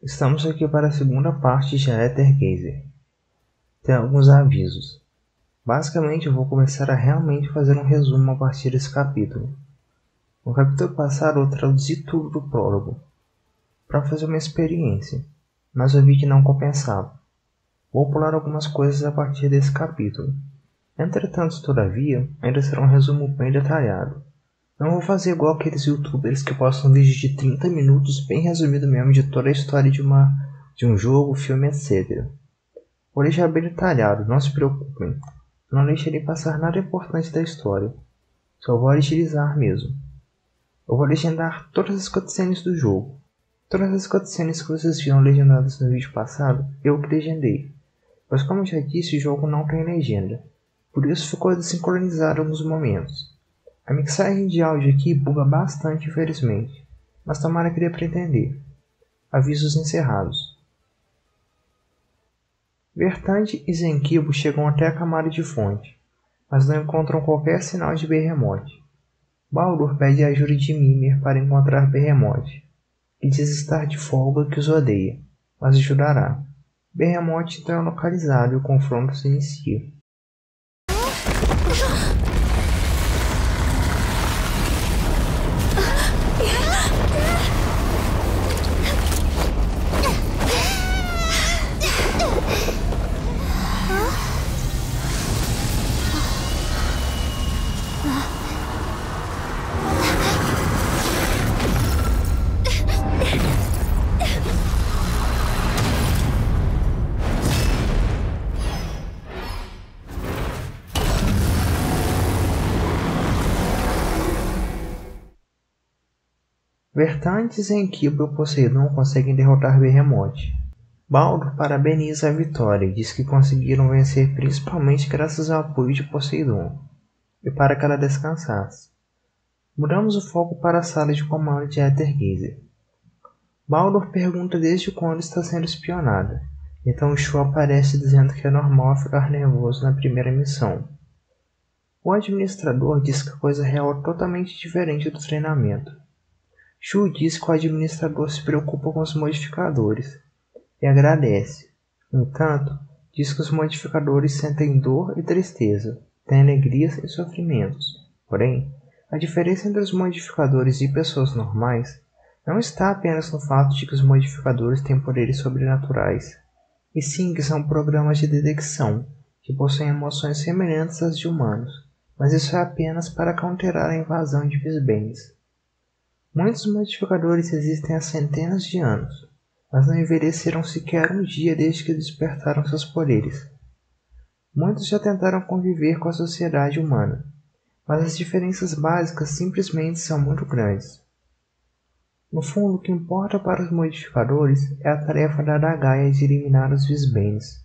Estamos aqui para a segunda parte de Aethergazer. Tem alguns avisos. Basicamente eu vou começar a realmente fazer um resumo a partir desse capítulo. No capítulo passado eu traduzi tudo do prólogo, para fazer uma experiência, mas eu vi que não compensava. Vou pular algumas coisas a partir desse capítulo. Entretanto, todavia, ainda será um resumo bem detalhado. Não vou fazer igual aqueles youtubers que postam vídeos de 30 minutos bem resumido mesmo de toda a história de um jogo, filme, etc. Vou deixar bem detalhado, não se preocupem. Não deixarei passar nada importante da história. Só vou agilizar mesmo. Eu vou legendar todas as cutscenes do jogo. Todas as cutscenes que vocês viram legendadas no vídeo passado, eu que legendei. Mas como eu já disse, o jogo não tem legenda. Por isso ficou desincronizado em alguns momentos. A mixagem de áudio aqui buga bastante, infelizmente, mas tomara que dê para entender. Avisos encerrados. Vertante e Zenkibo chegam até a camada de fonte, mas não encontram qualquer sinal de Behemoth. Baldur pede a ajuda de Mimir para encontrar Behemoth, que diz estar de folga e que os odeia, mas ajudará. Behemoth então é localizado e o confronto se inicia. Vertante, Zenkibo e Poseidon conseguem derrotar Behemoth. Baldur parabeniza a vitória e diz que conseguiram vencer principalmente graças ao apoio de Poseidon, e para que ela descansasse. Mudamos o foco para a sala de comando de Aethergazer. Baldur pergunta desde quando está sendo espionada, então Shu aparece dizendo que é normal ficar nervoso na primeira missão. O administrador diz que a coisa real é totalmente diferente do treinamento. Shu diz que o administrador se preocupa com os modificadores e agradece. No entanto, diz que os modificadores sentem dor e tristeza, têm alegrias e sofrimentos. Porém, a diferença entre os modificadores e pessoas normais não está apenas no fato de que os modificadores têm poderes sobrenaturais, e sim que são programas de detecção que possuem emoções semelhantes às de humanos, mas isso é apenas para counterar a invasão de Visbens. Muitos modificadores existem há centenas de anos, mas não envelheceram sequer um dia desde que despertaram seus poderes. Muitos já tentaram conviver com a sociedade humana, mas as diferenças básicas simplesmente são muito grandes. No fundo, o que importa para os modificadores é a tarefa da Gaia de eliminar os Visbens.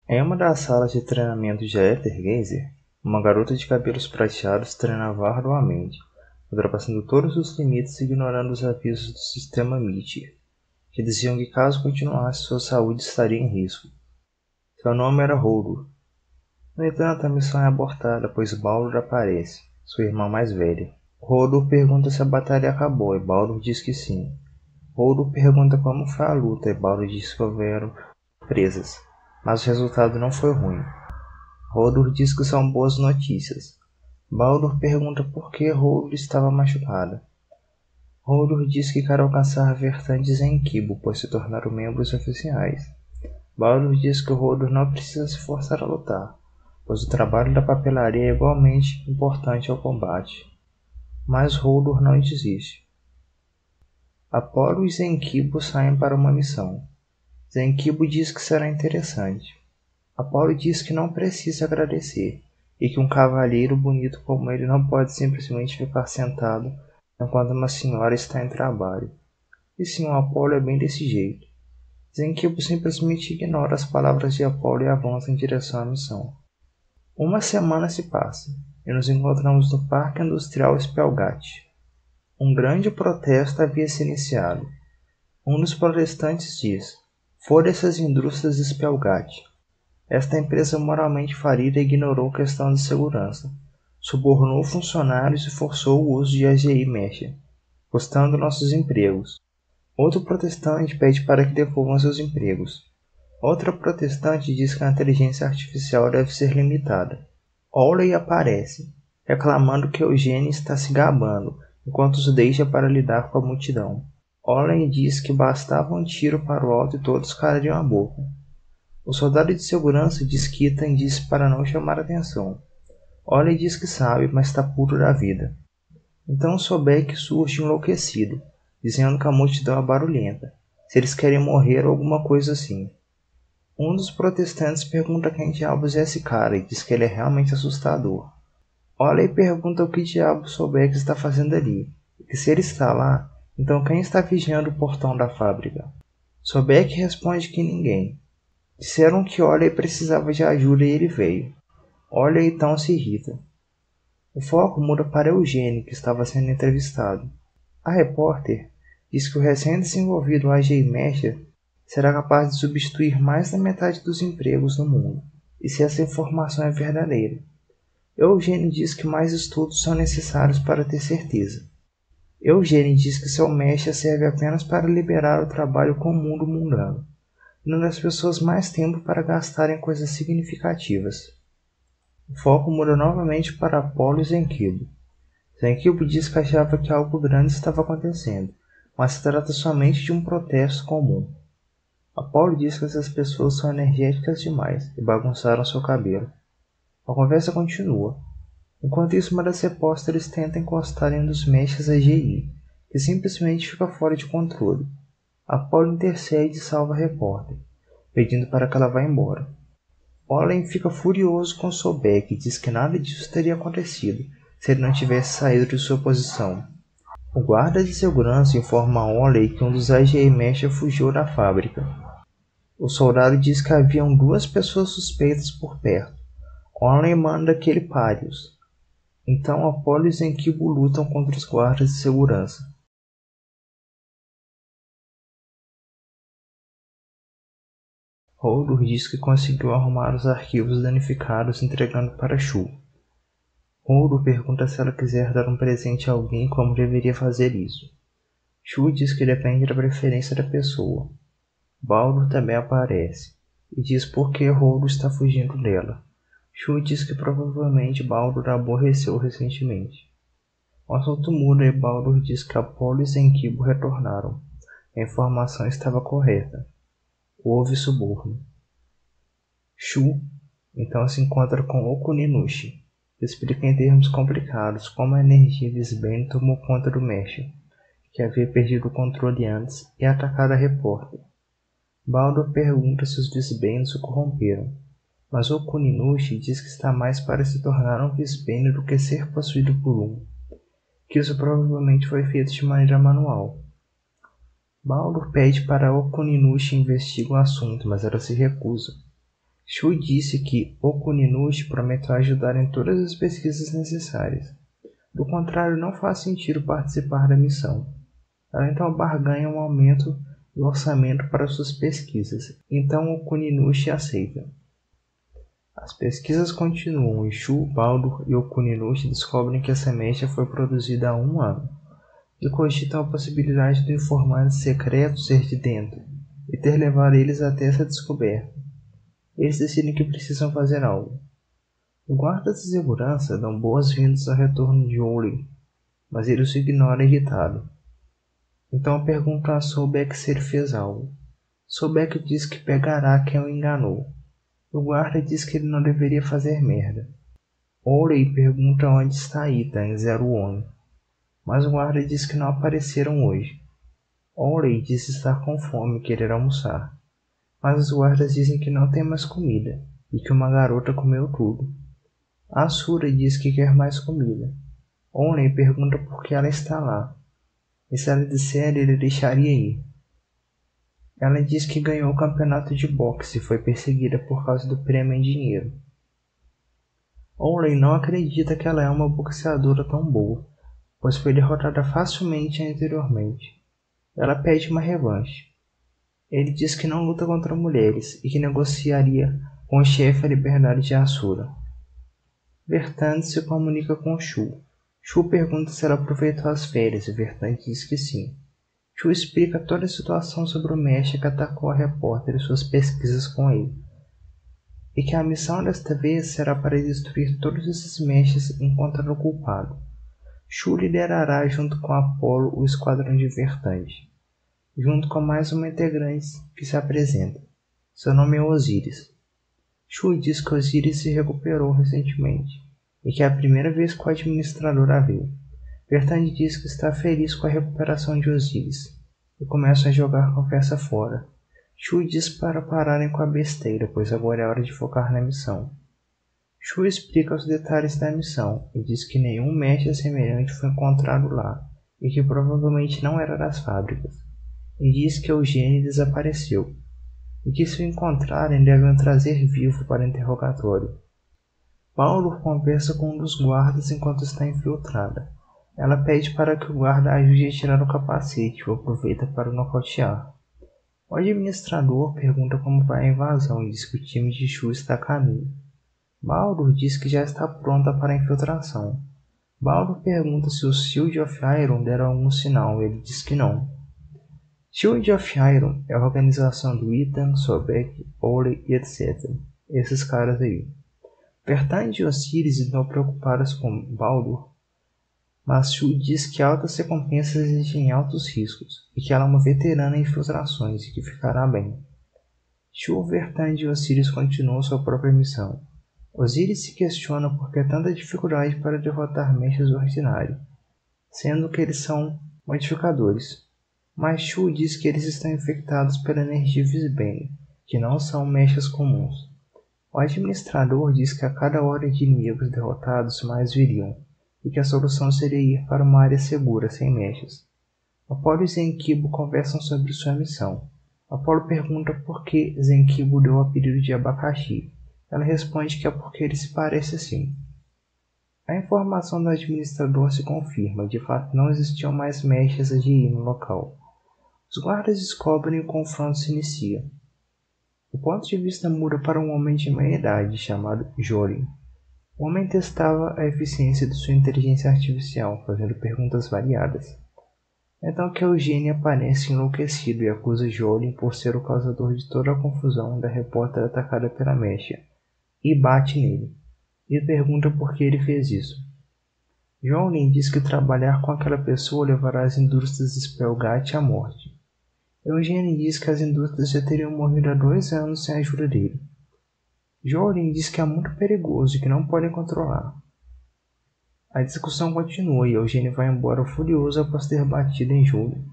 Em uma das salas de treinamento de Aethergazer, uma garota de cabelos prateados treinava arduamente, ultrapassando todos os limites e ignorando os avisos do sistema Meteor, que diziam que caso continuasse sua saúde estaria em risco. Seu nome era Holdur. No entanto, a missão é abortada, pois Baldur aparece, sua irmã mais velha. Holdur pergunta se a batalha acabou e Baldur diz que sim. Holdur pergunta como foi a luta e Baldur diz que houveram presas, mas o resultado não foi ruim. Holdur diz que são boas notícias. Baldur pergunta por que Holdur estava machucada. Holdur diz que quer alcançar Vertantes em Zenkibo, pois se tornaram membros oficiais. Baldur diz que Holdur não precisa se forçar a lutar, pois o trabalho da papelaria é igualmente importante ao combate. Mas Holdur não desiste. Apollo e Zenkibo saem para uma missão. Zenkibo diz que será interessante. Apollo diz que não precisa agradecer, e que um cavalheiro bonito como ele não pode simplesmente ficar sentado enquanto uma senhora está em trabalho. E sim, o Apollo é bem desse jeito. Zenkibo simplesmente ignora as palavras de Apollo e avança em direção à missão. Uma semana se passa, e nos encontramos no Parque Industrial Spellgath. Um grande protesto havia se iniciado. Um dos protestantes diz: "Foda-se as indústrias de Spellgath. Esta empresa moralmente falida ignorou questão de segurança, subornou funcionários e forçou o uso de AGI Mecha, custando nossos empregos. Outro protestante pede para que devolvam seus empregos. Outra protestante diz que a inteligência artificial deve ser limitada. Oley aparece, reclamando que Eugênio está se gabando, enquanto os deixa para lidar com a multidão. Oley diz que bastava um tiro para o alto e todos calariam a boca. O soldado de segurança diz que Ethan disse para não chamar atenção. Oley diz que sabe, mas está puto da vida. Então Sobek surge enlouquecido, dizendo que a multidão é barulhenta, se eles querem morrer ou alguma coisa assim. Um dos protestantes pergunta quem diabos é esse cara e diz que ele é realmente assustador. Oley pergunta o que diabos Sobek está fazendo ali, e que se ele está lá, então quem está vigiando o portão da fábrica? Sobek responde que ninguém. Disseram que Oley precisava de ajuda e ele veio. Oley então se irrita. O foco muda para Eugênio, que estava sendo entrevistado. A repórter diz que o recém-desenvolvido AGI Mecha será capaz de substituir mais da metade dos empregos no mundo, e se essa informação é verdadeira. Eugênio diz que mais estudos são necessários para ter certeza. Eugênio diz que seu Mecha serve apenas para liberar o trabalho comum do mundano, dando às pessoas mais tempo para gastar em coisas significativas. O foco muda novamente para Apollo e Zenkibo. Zenkibo diz que achava que algo grande estava acontecendo, mas se trata somente de um protesto comum. Apollo diz que essas pessoas são energéticas demais e bagunçaram seu cabelo. A conversa continua. Enquanto isso, uma das repórteres tenta encostar em um dos mechas AGI, que simplesmente fica fora de controle. Apollo intercede e salva a repórter, pedindo para que ela vá embora. Oley fica furioso com Sobek e diz que nada disso teria acontecido se ele não tivesse saído de sua posição. O guarda de segurança informa a Oley que um dos AGI Mecha fugiu da fábrica. O soldado diz que haviam 2 pessoas suspeitas por perto. Oley manda que ele pare-os. Então Apollo e Zenkibo lutam contra os guardas de segurança. Holdur diz que conseguiu arrumar os arquivos danificados entregando para Shu. Holdur pergunta se ela quiser dar um presente a alguém como deveria fazer isso. Shu diz que depende da preferência da pessoa. Baldur também aparece e diz por que Holdur está fugindo dela. Shu diz que provavelmente Baldur a aborreceu recentemente. O assunto muda e Baldur diz que Apollo e Zenkibo retornaram. A informação estava correta. Houve suborno. Shu então se encontra com Okuninushi, que explica em termos complicados como a energia Visbane tomou conta do Mecha, que havia perdido o controle antes e atacado a repórter. Baldur pergunta se os Visbanes o corromperam, mas Okuninushi diz que está mais para se tornar um Visbane do que ser possuído por um, que isso provavelmente foi feito de maneira manual. Baldur pede para Okuninushi investigar o assunto, mas ela se recusa. Shu disse que Okuninushi prometeu ajudar em todas as pesquisas necessárias. Do contrário, não faz sentido participar da missão. Ela então barganha um aumento do orçamento para suas pesquisas, então Okuninushi aceita. As pesquisas continuam e Shu, Baldur e Okuninushi descobrem que essa mecha foi produzida há 1 ano, e cogitam a possibilidade do informante secreto ser de dentro e ter levado eles até essa descoberta. Eles decidem que precisam fazer algo. Os guardas de segurança dão boas-vindas ao retorno de Oley, mas ele os ignora irritado. Então perguntam a Sobek se ele fez algo. Sobek diz que pegará quem o enganou. O guarda diz que ele não deveria fazer merda. Oley pergunta onde está Ethan em Zero One, mas o guarda diz que não apareceram hoje. Oley diz estar com fome e querer almoçar, mas os guardas dizem que não tem mais comida e que uma garota comeu tudo. Asura diz que quer mais comida. Oley pergunta por que ela está lá, e se ela disser ele deixaria ir. Ela diz que ganhou o campeonato de boxe e foi perseguida por causa do prêmio em dinheiro. Oley não acredita que ela é uma boxeadora tão boa, pois foi derrotada facilmente anteriormente. Ela pede uma revanche. Ele diz que não luta contra mulheres e que negociaria com o chefe a liberdade de Asura. Vertante se comunica com Shu. Shu pergunta se ela aproveitou as férias e Vertante diz que sim. Shu explica toda a situação sobre o Mecha que atacou a repórter e suas pesquisas com ele, e que a missão desta vez será para destruir todos esses Mechas e encontrar o culpado. Shu liderará junto com Apollo o esquadrão de Vertande, junto com mais uma integrante que se apresenta. Seu nome é Osiris. Shu diz que Osiris se recuperou recentemente e que é a primeira vez que o administrador a vê. Vertande diz que está feliz com a recuperação de Osiris e começa a jogar a conversa fora. Shu diz para pararem com a besteira, pois agora é hora de focar na missão. Shu explica os detalhes da missão e diz que nenhum Mecha semelhante foi encontrado lá e que provavelmente não era das fábricas. E diz que Eugênio desapareceu e que se o encontrarem devem o trazer vivo para interrogatório. Paulo conversa com um dos guardas enquanto está infiltrada. Ela pede para que o guarda ajude a tirar o capacete e o aproveita para o nocautear. O administrador pergunta como vai a invasão e diz que o time de Shu está a caminho. Baldur diz que já está pronta para a infiltração. Baldur pergunta se o Shield of Iron deram algum sinal e ele diz que não. Shield of Iron é a organização do Ethan, Sobek, Ole e etc. Esses caras aí. Vertande e Osiris estão preocupadas com Baldur, mas Shu diz que altas recompensas exigem altos riscos e que ela é uma veterana em infiltrações e que ficará bem. Shu, Vertande e Osiris continuam sua própria missão. Osiris se questiona por que tanta dificuldade para derrotar Mechas ordinários, sendo que eles são modificadores. Mas Shu diz que eles estão infectados pela energia Visbane, que não são Mechas comuns. O administrador diz que a cada hora de inimigos derrotados mais viriam, e que a solução seria ir para uma área segura sem Mechas. Apollo e Zenkibo conversam sobre sua missão. Apollo pergunta por que Zenkibo deu o apelido de abacaxi. Ela responde que é porque ele se parece assim. A informação do administrador se confirma, de fato não existiam mais Mechas de ir no local. Os guardas descobrem e o confronto se inicia. O ponto de vista muda para um homem de meia idade chamado Jorin. O homem testava a eficiência de sua inteligência artificial, fazendo perguntas variadas. Então que Eugênio aparece enlouquecido e acusa Jorin por ser o causador de toda a confusão da repórter atacada pela Mecha, e bate nele, e pergunta por que ele fez isso. Jorin diz que trabalhar com aquela pessoa levará as indústrias de Spellgate à morte. Eugênio diz que as indústrias já teriam morrido há 2 anos sem a ajuda dele. Jorin diz que é muito perigoso e que não podem controlar. A discussão continua e Eugênio vai embora furioso após ter batido em Jorin.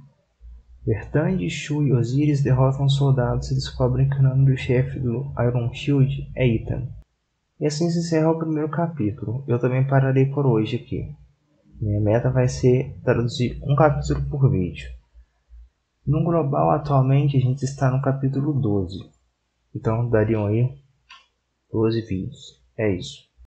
Vertande, Shu e Osiris derrotam os soldados e descobrem que o nome do chefe do Iron Shield é Ethan. E assim se encerra o primeiro capítulo. Eu também pararei por hoje aqui. Minha meta vai ser traduzir um capítulo por vídeo. No global, atualmente, a gente está no capítulo 12. Então, dariam aí 12 vídeos. É isso.